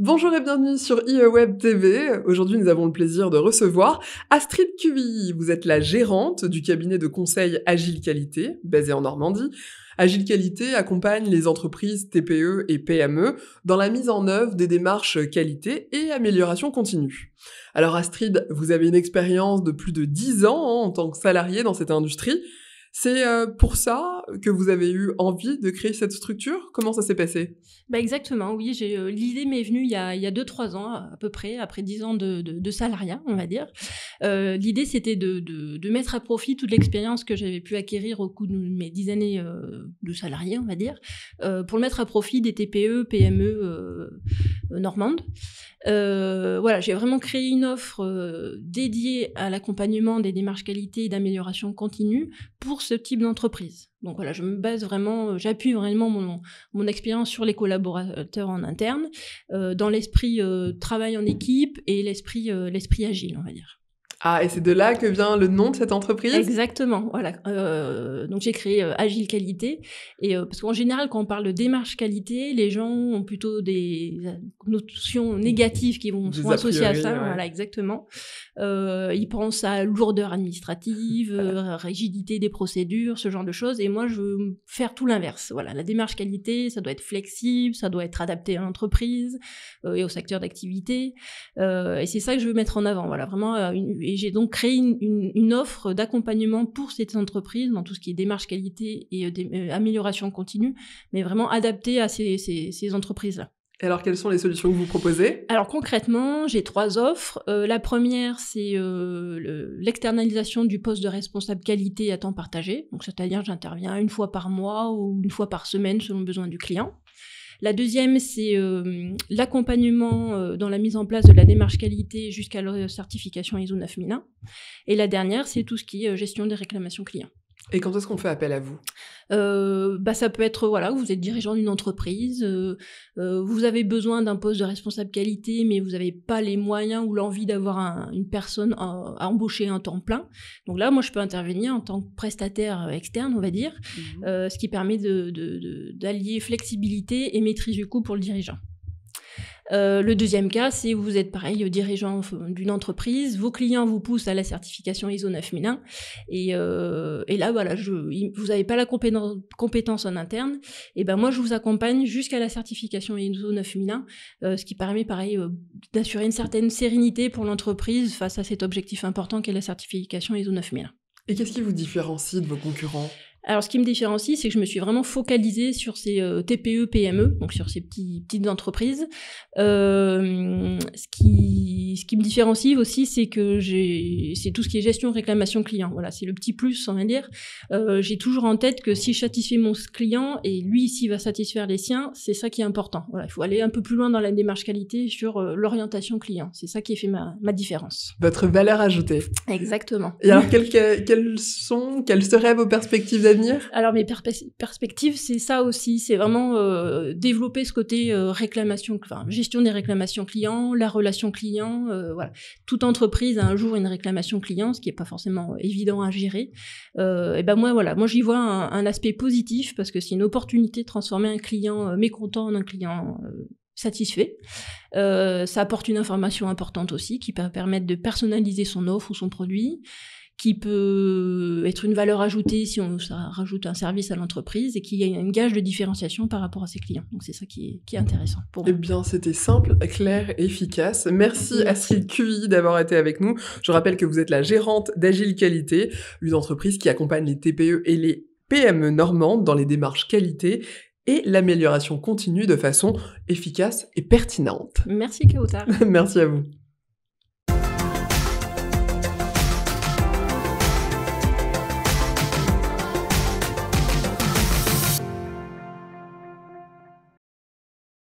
Bonjour et bienvenue sur IEWeb TV. Aujourd'hui, nous avons le plaisir de recevoir Astrid Cuville. Vous êtes la gérante du cabinet de conseil Agile Qualité, basé en Normandie. Agile Qualité accompagne les entreprises TPE et PME dans la mise en œuvre des démarches qualité et amélioration continue. Alors Astrid, vous avez une expérience de plus de 10 ans en tant que salariée dans cette industrie. C'est pour ça que vous avez eu envie de créer cette structure? Comment ça s'est passé? Exactement, oui. L'idée m'est venue il y a 2-3 ans à peu près, après 10 ans de salariat, on va dire. L'idée, c'était de mettre à profit toute l'expérience que j'avais pu acquérir au cours de mes 10 années de salarié, on va dire, pour le mettre à profit des TPE, PME normandes. Voilà, j'ai vraiment créé une offre dédiée à l'accompagnement des démarches qualité et d'amélioration continue pour ce type d'entreprise. Donc voilà, j'appuie vraiment mon expérience sur les collaborateurs en interne, dans l'esprit travail en équipe et l'esprit agile, on va dire. Ah, et c'est de là que vient le nom de cette entreprise? Exactement, voilà. Donc j'ai créé Agile Qualité, et parce qu'en général, quand on parle de démarche qualité, les gens ont plutôt des notions négatives qui sont associées à ça. Ouais. Voilà, exactement. Ils pensent à lourdeur administrative, rigidité des procédures, ce genre de choses. Et moi, je veux faire tout l'inverse. Voilà, la démarche qualité, ça doit être flexible, ça doit être adapté à l'entreprise et au secteur d'activité. Et c'est ça que je veux mettre en avant. Voilà, vraiment. Et j'ai donc créé une offre d'accompagnement pour cette entreprise dans tout ce qui est démarche qualité et amélioration continue, mais vraiment adaptée à ces entreprises-là. Et alors, quelles sont les solutions que vous proposez? Alors concrètement, j'ai 3 offres. La première, c'est l'externalisation du poste de responsable qualité à temps partagé. Donc c'est-à-dire que j'interviens une fois par mois ou une fois par semaine selon le besoin du client. La deuxième, c'est l'accompagnement dans la mise en place de la démarche qualité jusqu'à la certification ISO 9001. Et la dernière, c'est tout ce qui est gestion des réclamations clients. Et quand est-ce qu'on fait appel à vous? Ça peut être, voilà, vous êtes dirigeant d'une entreprise, vous avez besoin d'un poste de responsable qualité, mais vous n'avez pas les moyens ou l'envie d'avoir une personne à embaucher un temps plein. Donc là, moi, je peux intervenir en tant que prestataire externe, on va dire, ce qui permet d'allier flexibilité et maîtrise du coût pour le dirigeant. Le deuxième cas, c'est vous êtes pareil, dirigeant d'une entreprise, vos clients vous poussent à la certification ISO 9001, et là, voilà, vous n'avez pas la compétence en interne, et ben moi, je vous accompagne jusqu'à la certification ISO 9001, ce qui permet, pareil, d'assurer une certaine sérénité pour l'entreprise face à cet objectif important qu'est la certification ISO 9001. Et qu'est-ce qui vous différencie de vos concurrents? Alors, ce qui me différencie, c'est que je me suis vraiment focalisée sur ces TPE, PME, donc sur ces petites entreprises. Ce qui me différencie aussi, c'est que c'est tout ce qui est gestion réclamation client. Voilà, c'est le petit plus, on va dire. J'ai toujours en tête que si je satisfais mon client et lui, s'il va satisfaire les siens, c'est ça qui est important. Voilà, il faut aller un peu plus loin dans la démarche qualité sur l'orientation client. C'est ça qui fait ma différence. Votre valeur ajoutée. Exactement. Et alors, quelles seraient vos perspectives d'avenir? Alors mes perspectives, c'est ça aussi, c'est vraiment développer ce côté gestion des réclamations clients, la relation client, voilà. Toute entreprise a un jour une réclamation client, ce qui est pas forcément évident à gérer. Et ben moi j'y vois un aspect positif parce que c'est une opportunité de transformer un client mécontent en un client satisfait. Ça apporte une information importante aussi qui peut permettre de personnaliser son offre ou son produit, qui peut être une valeur ajoutée si ça rajoute un service à l'entreprise et qui a un gage de différenciation par rapport à ses clients. Donc c'est ça qui est intéressant pour moi. Eh bien, c'était simple, clair et efficace. Merci Astrid Cuville d'avoir été avec nous. Je rappelle que vous êtes la gérante d'Agile Qualité, une entreprise qui accompagne les TPE et les PME normandes dans les démarches qualité et l'amélioration continue de façon efficace et pertinente. Merci Kautar. Merci à vous.